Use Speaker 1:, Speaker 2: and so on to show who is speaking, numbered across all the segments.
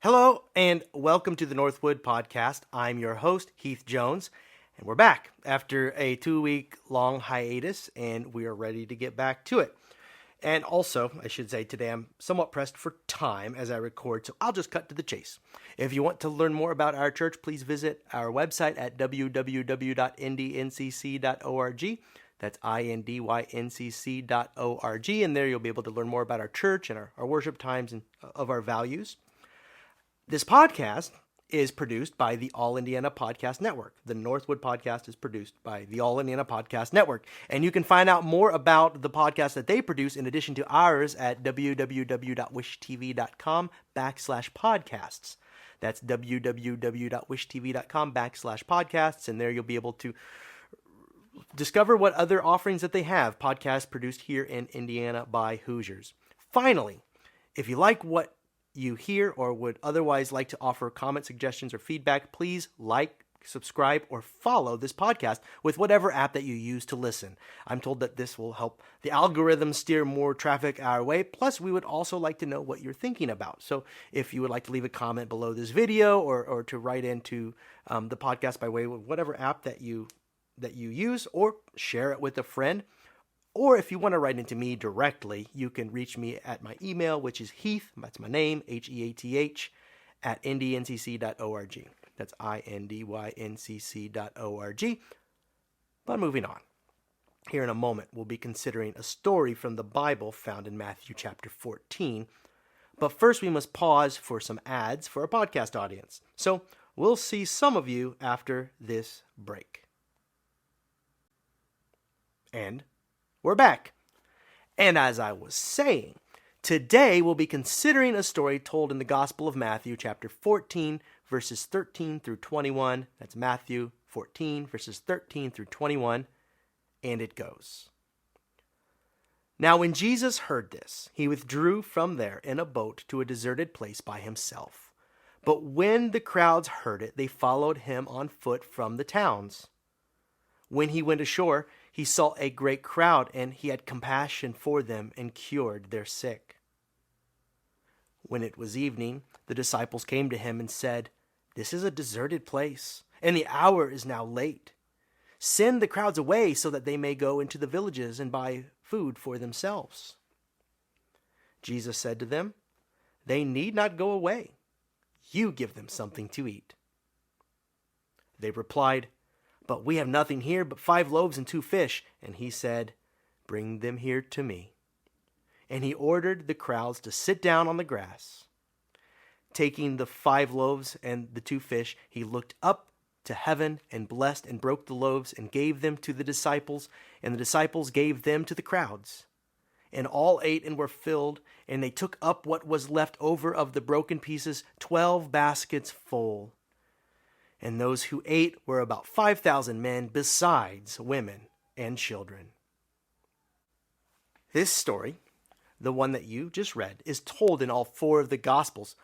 Speaker 1: Hello and welcome to the Northwood Podcast. I'm your host, Heath Jones, and we're back after a 2-week long hiatus, and we are ready to get back to it. And also, I should say today I'm somewhat pressed for time as I record, so I'll just cut to the chase. If you want to learn more about our church, please visit our website at www.indyncc.org. That's INDYNCC.org, and there you'll be able to learn more about our church and our worship times and of our values. This podcast is produced by the All Indiana Podcast Network. The Northwood Podcast is produced by the All Indiana Podcast Network. And you can find out more about the podcast that they produce in addition to ours at www.wishtv.com/podcasts. That's www.wishtv.com/podcasts. And there you'll be able to discover what other offerings that they have, podcasts produced here in Indiana by Hoosiers. Finally, if you like what you hear or would otherwise like to offer comment, suggestions, or feedback, please like, subscribe, or follow this podcast with whatever app that you use to listen. I'm told that this will help the algorithm steer more traffic our way. Plus, we would also like to know what you're thinking about. So if you would like to leave a comment below this video or to write into the podcast by way of whatever app that you use, or share it with a friend. Or if you want to write into me directly, you can reach me at my email, which is Heath, that's my name, Heath, at indyncc.org. That's INDYNCC.org. But moving on. Here in a moment, we'll be considering a story from the Bible found in Matthew chapter 14. But first, we must pause for some ads for our podcast audience. So we'll see some of you after this break. And we're back. And as I was saying, today we'll be considering a story told in the Gospel of Matthew, chapter 14, verses 13 through 21. That's Matthew 14, verses 13 through 21. And it goes. Now when Jesus heard this, he withdrew from there in a boat to a deserted place by himself. But when the crowds heard it, they followed him on foot from the towns. When he went ashore, he saw a great crowd, and he had compassion for them and cured their sick. When it was evening, the disciples came to him and said, "This is a deserted place, and the hour is now late. Send the crowds away so that they may go into the villages and buy food for themselves." Jesus said to them, "They need not go away. You give them something to eat." They replied, "But we have nothing here but 5 loaves and 2 fish. And he said, "Bring them here to me." And he ordered the crowds to sit down on the grass. Taking the 5 loaves and the 2 fish, he looked up to heaven and blessed and broke the loaves and gave them to the disciples, and the disciples gave them to the crowds. And all ate and were filled, and they took up what was left over of the broken pieces, 12 baskets full. And those who ate were about 5,000 men, besides women and children. This story, the one that you just read, is told in all 4 of the Gospels,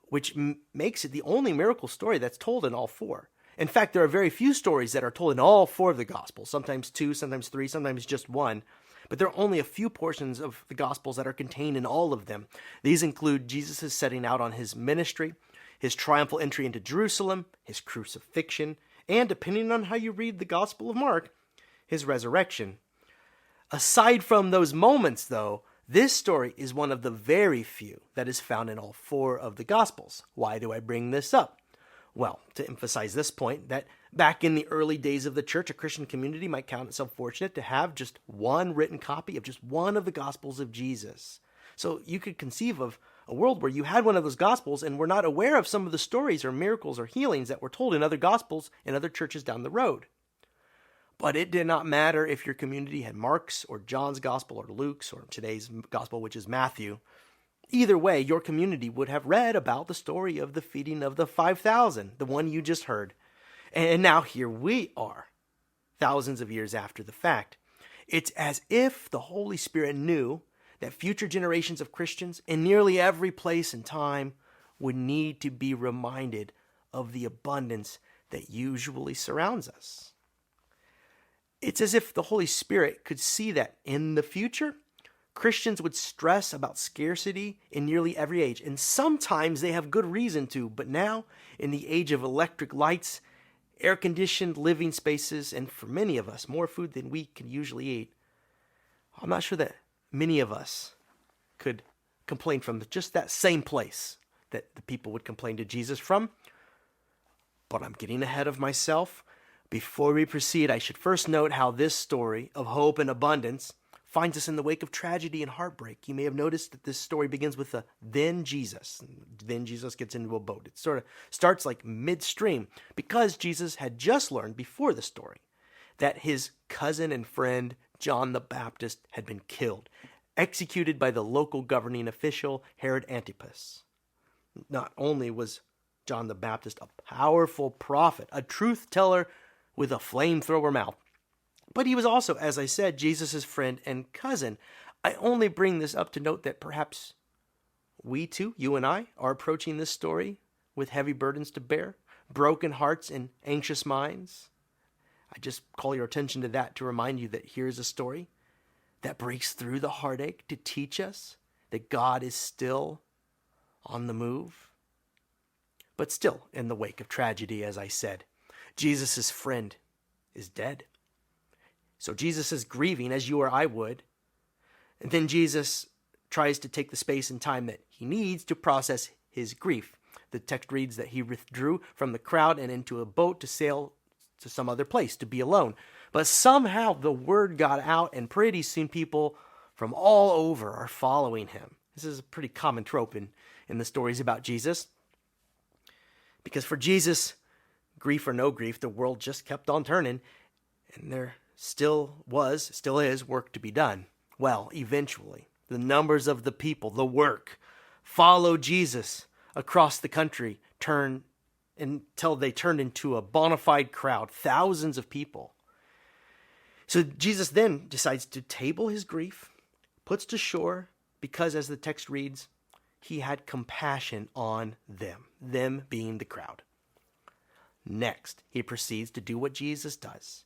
Speaker 1: which makes it the only miracle story that's told in all 4. In fact, there are very few stories that are told in all 4 of the Gospels, sometimes 2, sometimes 3, sometimes just 1. But there are only a few portions of the Gospels that are contained in all of them. These include Jesus' setting out on his ministry, his triumphal entry into Jerusalem, his crucifixion, and, depending on how you read the Gospel of Mark, his resurrection. Aside from those moments, though, this story is one of the very few that is found in all 4 of the Gospels. Why do I bring this up? Well, to emphasize this point, that back in the early days of the church, a Christian community might count itself fortunate to have just one written copy of just one of the Gospels of Jesus. So you could conceive of a world where you had one of those Gospels and were not aware of some of the stories or miracles or healings that were told in other Gospels in other churches down the road. But it did not matter if your community had Mark's or John's Gospel or Luke's or today's Gospel, which is Matthew. Either way, your community would have read about the story of the feeding of the 5,000, the one you just heard. And now here we are, thousands of years after the fact. It's as if the Holy Spirit knew that future generations of Christians in nearly every place and time would need to be reminded of the abundance that usually surrounds us. It's as if the Holy Spirit could see that in the future, Christians would stress about scarcity in nearly every age, and sometimes they have good reason to, but now, in the age of electric lights, air-conditioned living spaces, and for many of us, more food than we can usually eat, I'm not sure that many of us could complain from just that same place that the people would complain to Jesus from. But I'm getting ahead of myself. Before we proceed, I should first note how this story of hope and abundance finds us in the wake of tragedy and heartbreak. You may have noticed that this story begins with a then Jesus. Then Jesus gets into a boat. It sort of starts like midstream because Jesus had just learned before the story that his cousin and friend John the Baptist had been killed, executed by the local governing official Herod Antipas. Not only was John the Baptist a powerful prophet, a truth teller with a flamethrower mouth, but he was also, as I said, Jesus' friend and cousin. I only bring this up to note that perhaps we too, you and I, are approaching this story with heavy burdens to bear, broken hearts and anxious minds. I just call your attention to that to remind you that here's a story that breaks through the heartache to teach us that God is still on the move. But still, in the wake of tragedy, as I said, Jesus' friend is dead. So Jesus is grieving as you or I would. And then Jesus tries to take the space and time that he needs to process his grief. The text reads that he withdrew from the crowd and into a boat to sail to some other place, to be alone. But somehow the word got out, and pretty soon people from all over are following him. This is a pretty common trope in the stories about Jesus. Because for Jesus, grief or no grief, the world just kept on turning, and there still is work to be done. Well, eventually, the numbers of the people, the work, followed Jesus across the country, until they turned into a bona fide crowd, thousands of people. So Jesus then decides to table his grief, puts to shore, because as the text reads, he had compassion on them being the crowd. Next, he proceeds to do what Jesus does.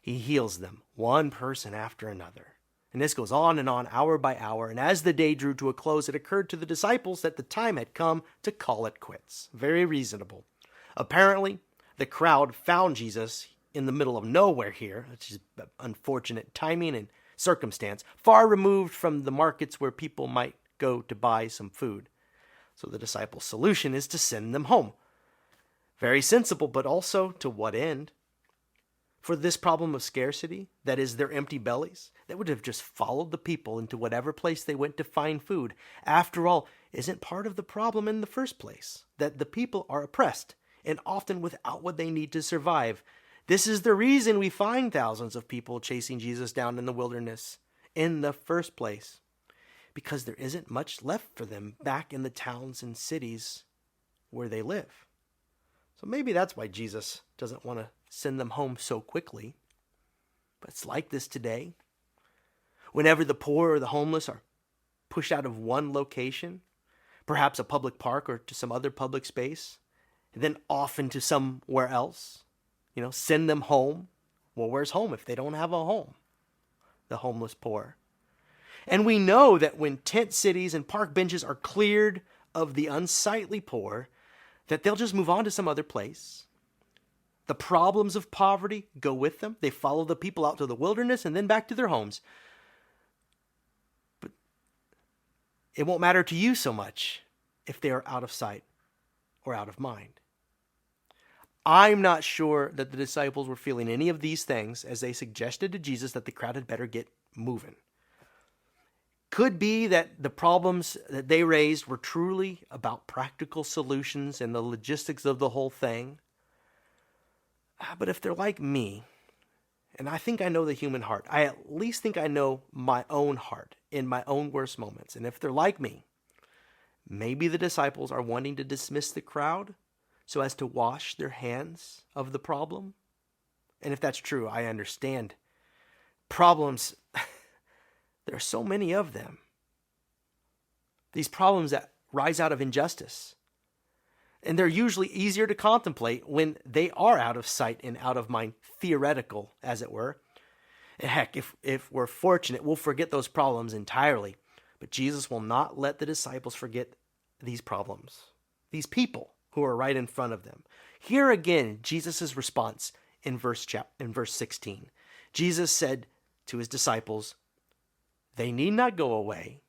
Speaker 1: He heals them, one person after another. And this goes on and on, hour by hour. And as the day drew to a close, it occurred to the disciples that the time had come to call it quits. Very reasonable. Apparently, the crowd found Jesus in the middle of nowhere here, which is unfortunate timing and circumstance, far removed from the markets where people might go to buy some food. So the disciples' solution is to send them home. Very sensible, but also to what end? For this problem of scarcity, that is their empty bellies, they would have just followed the people into whatever place they went to find food. After all, isn't part of the problem in the first place that the people are oppressed and often without what they need to survive? This is the reason we find thousands of people chasing Jesus down in the wilderness in the first place, because there isn't much left for them back in the towns and cities where they live. So maybe that's why Jesus doesn't want to send them home so quickly. But it's like this today. Whenever the poor or the homeless are pushed out of one location, perhaps a public park or to some other public space, and then off into somewhere else, send them home. Well, where's home if they don't have a home? The homeless poor. And we know that when tent cities and park benches are cleared of the unsightly poor, that they'll just move on to some other place. The problems of poverty go with them. They follow the people out to the wilderness and then back to their homes. But it won't matter to you so much if they are out of sight or out of mind. I'm not sure that the disciples were feeling any of these things as they suggested to Jesus that the crowd had better get moving. Could be that the problems that they raised were truly about practical solutions and the logistics of the whole thing. But if they're like me, and I think I know the human heart, I at least think I know my own heart in my own worst moments. And if they're like me, maybe the disciples are wanting to dismiss the crowd so as to wash their hands of the problem. And if that's true, I understand. Problems, there are so many of them. These problems that rise out of injustice. And they're usually easier to contemplate when they are out of sight and out of mind, theoretical, as it were. Heck, if we're fortunate, we'll forget those problems entirely. But Jesus will not let the disciples forget these problems, these people who are right in front of them. Here again, Jesus' response in verse 16. Jesus said to his disciples, "They need not go away.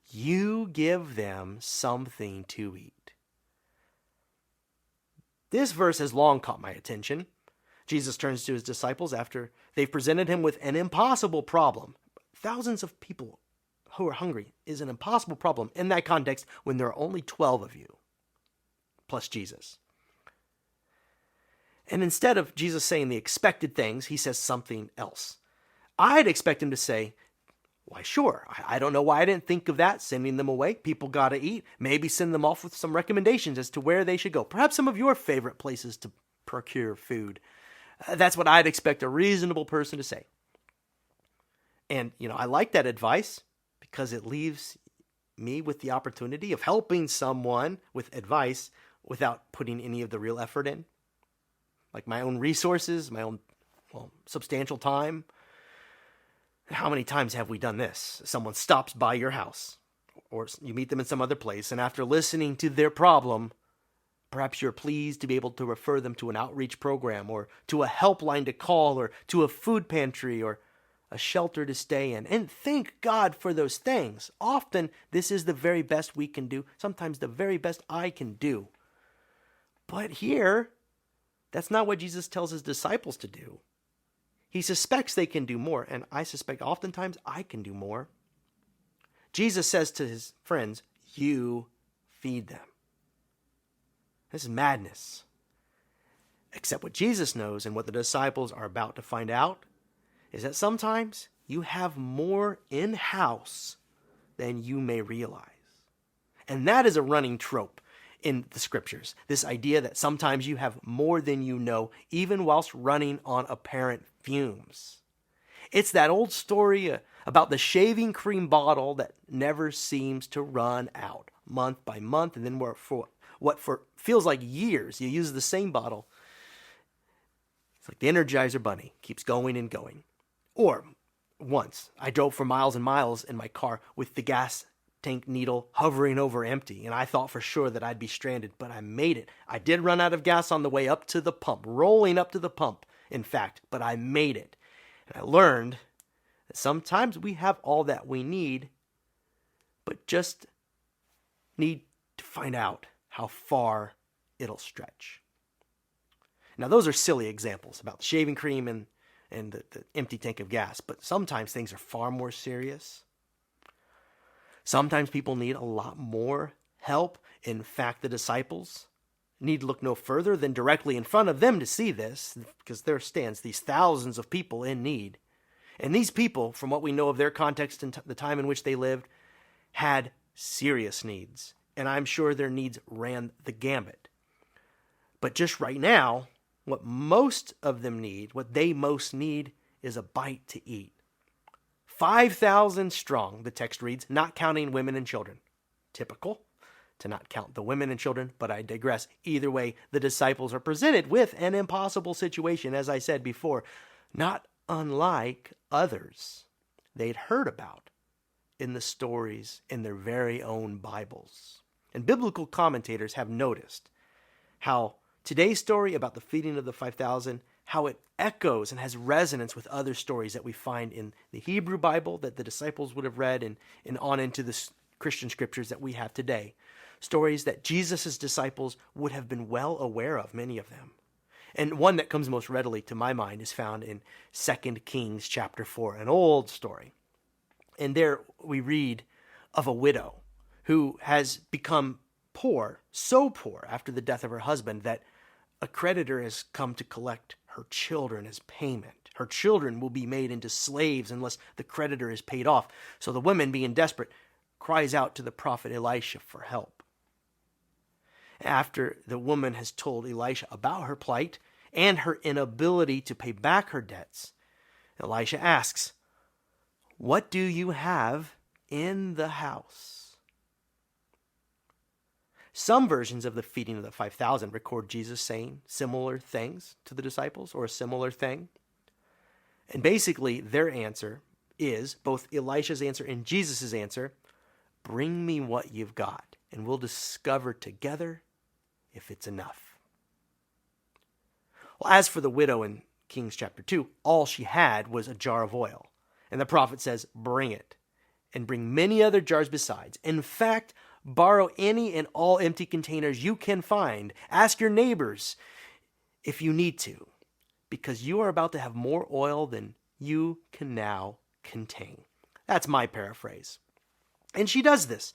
Speaker 1: You give them something to eat." This verse has long caught my attention. Jesus turns to his disciples after they've presented him with an impossible problem. Thousands of people who are hungry is an impossible problem in that context when there are only 12 of you, plus Jesus. And instead of Jesus saying the expected things, he says something else. I'd expect him to say, "Why, sure, I don't know why I didn't think of that, sending them away. People got to eat. Maybe send them off with some recommendations as to where they should go. Perhaps some of your favorite places to procure food." That's what I'd expect a reasonable person to say. And, I like that advice because it leaves me with the opportunity of helping someone with advice without putting any of the real effort in. Like my own resources, my own, substantial time. How many times have we done this? Someone stops by your house or you meet them in some other place, and after listening to their problem, perhaps you're pleased to be able to refer them to an outreach program or to a helpline to call or to a food pantry or a shelter to stay in. And thank God for those things. Often this is the very best we can do, sometimes the very best I can do. But here, that's not what Jesus tells his disciples to do. He suspects they can do more, and I suspect oftentimes I can do more. Jesus says to his friends, "You feed them." This is madness. Except what Jesus knows and what the disciples are about to find out is that sometimes you have more in-house than you may realize. And that is a running trope in the scriptures. This idea that sometimes you have more than you know, even whilst running on apparent fumes. It's that old story about the shaving cream bottle that never seems to run out month by month, and then for feels like years, you use the same bottle. It's like the Energizer Bunny, keeps going and going. Or once, I drove for miles and miles in my car with the gas tank needle hovering over empty, and I thought for sure that I'd be stranded, but I made it. I did run out of gas on the way up to the pump, rolling up to the pump, in fact, but I made it. And I learned that sometimes we have all that we need, but just need to find out how far it'll stretch. Now, those are silly examples about the shaving cream and the empty tank of gas, but sometimes things are far more serious. Sometimes people need a lot more help. In fact, the disciples need look no further than directly in front of them to see this, because there stands these thousands of people in need. And these people, from what we know of their context and the time in which they lived, had serious needs. And I'm sure their needs ran the gambit. But just right now, what most of them need, what they most need, is a bite to eat. 5,000 strong, the text reads, not counting women and children. Typical to not count the women and children, but I digress. Either way, the disciples are presented with an impossible situation, as I said before, not unlike others they'd heard about in the stories in their very own Bibles. And biblical commentators have noticed how today's story about the feeding of the 5,000, how it echoes and has resonance with other stories that we find in the Hebrew Bible that the disciples would have read and on into the Christian scriptures that we have today. Stories that Jesus' disciples would have been well aware of, many of them. And one that comes most readily to my mind is found in 2 Kings chapter 4, an old story. And there we read of a widow who has become poor, so poor after the death of her husband that a creditor has come to collect her children as payment. Her children will be made into slaves unless the creditor is paid off. So the woman, being desperate, cries out to the prophet Elisha for help. After the woman has told Elisha about her plight and her inability to pay back her debts, Elisha asks, "What do you have in the house?" Some versions of the feeding of the 5,000 record Jesus saying similar things to the disciples or a similar thing. And basically, their answer is, both Elisha's answer and Jesus' answer, bring me what you've got, and we'll discover together if it's enough. Well, as for the widow in Kings chapter 2, all she had was a jar of oil. And the prophet says, bring it, and bring many other jars besides. In fact, borrow any and all empty containers you can find. Ask your neighbors if you need to, because you are about to have more oil than you can now contain. That's my paraphrase. And she does this.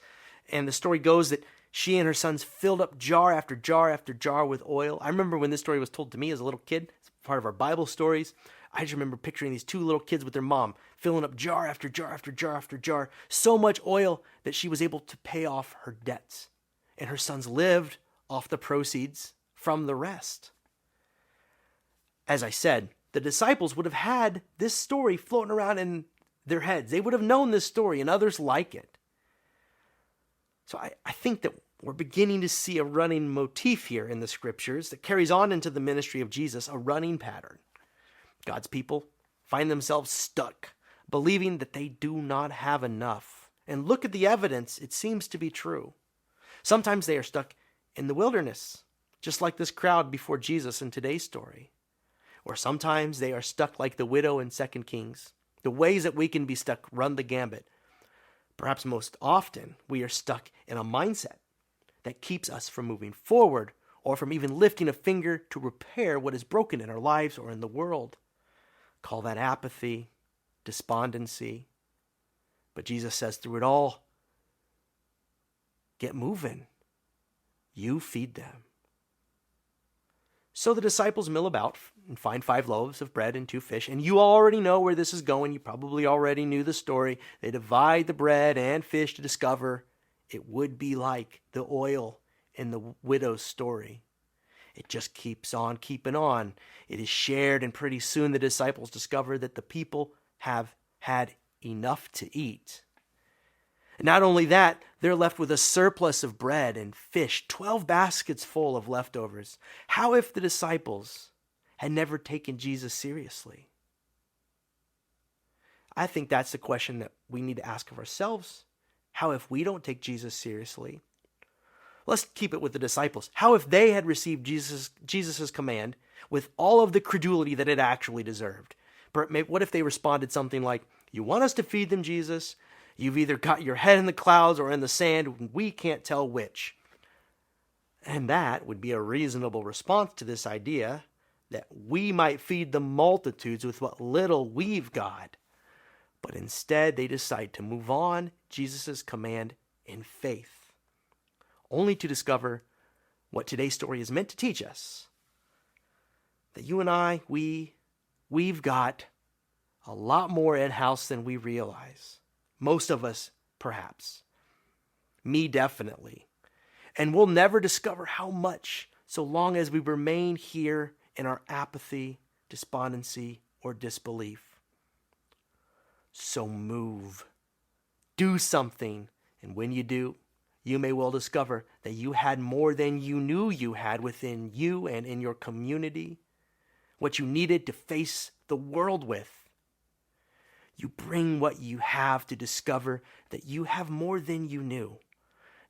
Speaker 1: And the story goes that she and her sons filled up jar after jar after jar with oil. I remember when this story was told to me as a little kid. It's part of our Bible stories. I just remember picturing these two little kids with their mom filling up jar after jar after jar after jar. So much oil that she was able to pay off her debts. And her sons lived off the proceeds from the rest. As I said, the disciples would have had this story floating around in their heads. They would have known this story and others like it. So I think that we're beginning to see a running motif here in the scriptures that carries on into the ministry of Jesus, a running pattern. God's people find themselves stuck, believing that they do not have enough. And look at the evidence, it seems to be true. Sometimes they are stuck in the wilderness, just like this crowd before Jesus in today's story. Or sometimes they are stuck like the widow in 2 Kings. The ways that we can be stuck run the gambit. Perhaps most often, we are stuck in a mindset that keeps us from moving forward or from even lifting a finger to repair what is broken in our lives or in the world. Call that apathy, despondency. But Jesus says through it all, get moving. You feed them. So the disciples mill about and find 5 loaves of bread and 2 fish. And you already know where this is going. You probably already knew the story. They divide the bread and fish to discover it would be like the oil in the widow's story. It just keeps on keeping on. It is shared, and pretty soon the disciples discover that the people have had enough to eat. Not only that, they're left with a surplus of bread and fish, 12 baskets full of leftovers. How if the disciples had never taken Jesus seriously? I think that's the question that we need to ask of ourselves. How if we don't take Jesus seriously? Let's keep it with the disciples. How if they had received Jesus' command with all of the credulity that it actually deserved? What if they responded something like, you want us to feed them, Jesus? You've either got your head in the clouds or in the sand. We can't tell which. And that would be a reasonable response to this idea that we might feed the multitudes with what little we've got. But instead, they decide to move on Jesus' command in faith, only to discover what today's story is meant to teach us. That you and I, we've got a lot more in-house than we realize. Most of us, perhaps. Me, definitely. And we'll never discover how much so long as we remain here in our apathy, despondency, or disbelief. So move. Do something. And when you do, you may well discover that you had more than you knew you had within you and in your community. What you needed to face the world with. You bring what you have to discover that you have more than you knew.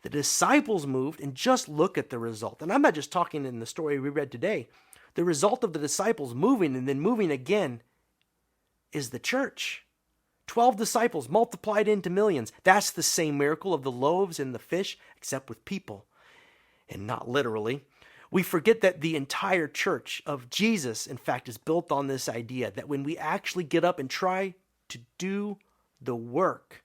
Speaker 1: The disciples moved, and just look at the result. And I'm not just talking in the story we read today. The result of the disciples moving and then moving again is the church. 12 disciples multiplied into millions. That's the same miracle of the loaves and the fish, except with people, and not literally. We forget that the entire church of Jesus, in fact, is built on this idea that when we actually get up and try to do the work,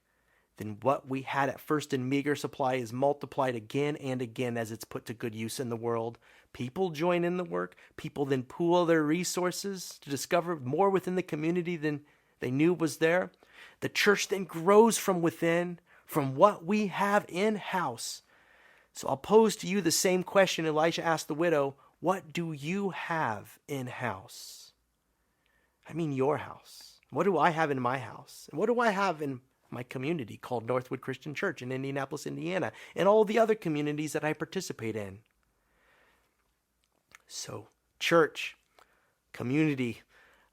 Speaker 1: then what we had at first in meager supply is multiplied again and again as it's put to good use in the world. People join in the work. People then pool their resources to discover more within the community than they knew was there. The church then grows from within, from what we have in-house. So I'll pose to you the same question Elisha asked the widow. What do you have in-house? I mean your house. What do I have in my house? And what do I have in my community called Northwood Christian Church in Indianapolis, Indiana, and all the other communities that I participate in? So, church, community,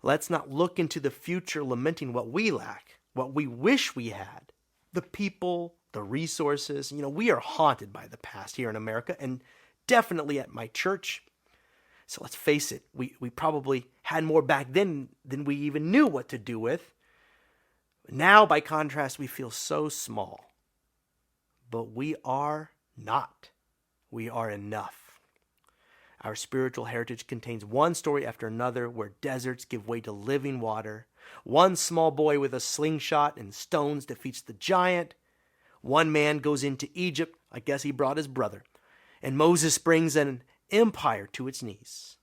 Speaker 1: Let's not look into the future lamenting what we lack, what we wish we had. The people, the resources. We are haunted by the past here in America, and definitely at my church. So let's face it, we probably had more back then than we even knew what to do with. Now, by contrast, we feel so small. But we are not. We are enough. Our spiritual heritage contains one story after another where deserts give way to living water. One small boy with a slingshot and stones defeats the giant. One man goes into Egypt. I guess he brought his brother. And Moses brings an empire to its knees.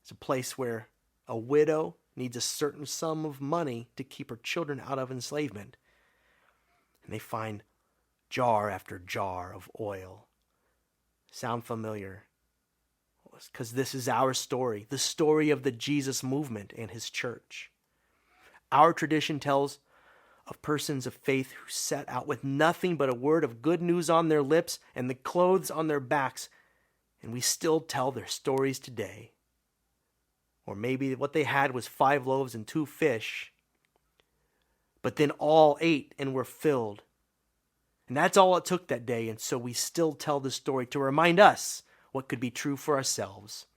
Speaker 1: It's a place where a widow needs a certain sum of money to keep her children out of enslavement. And they find jar after jar of oil. Sound familiar? Because this is our story, the story of the Jesus movement and his church. Our tradition tells of persons of faith who set out with nothing but a word of good news on their lips and the clothes on their backs, and we still tell their stories today. Or maybe what they had was 5 loaves and 2 fish, but then all ate and were filled. And that's all it took that day, and so we still tell the story to remind us what could be true for ourselves.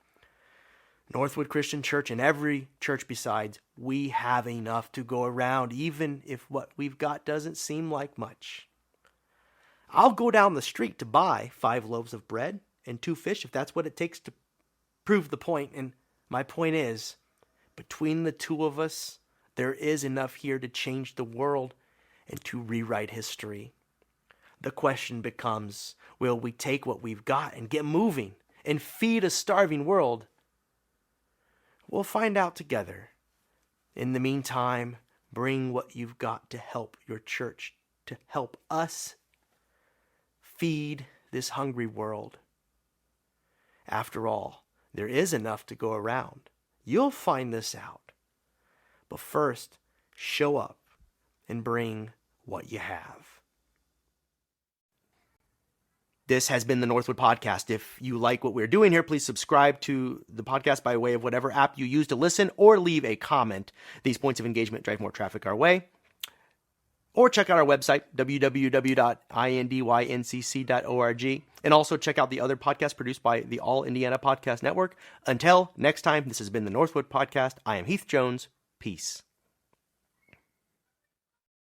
Speaker 1: Northwood Christian Church and every church besides, we have enough to go around, even if what we've got doesn't seem like much. I'll go down the street to buy 5 loaves of bread and 2 fish if that's what it takes to prove the point. And my point is, between the two of us, there is enough here to change the world and to rewrite history. The question becomes, will we take what we've got and get moving and feed a starving world? We'll find out together. In the meantime, bring what you've got to help your church, to help us feed this hungry world. After all, there is enough to go around. You'll find this out. But first, show up and bring what you have. This has been the Northwood Podcast. If you like what we're doing here, please subscribe to the podcast by way of whatever app you use to listen, or leave a comment. These points of engagement drive more traffic our way. Or check out our website, www.indyncc.org. And also check out the other podcasts produced by the All Indiana Podcast Network. Until next time, this has been the Northwood Podcast. I am Heath Jones. Peace.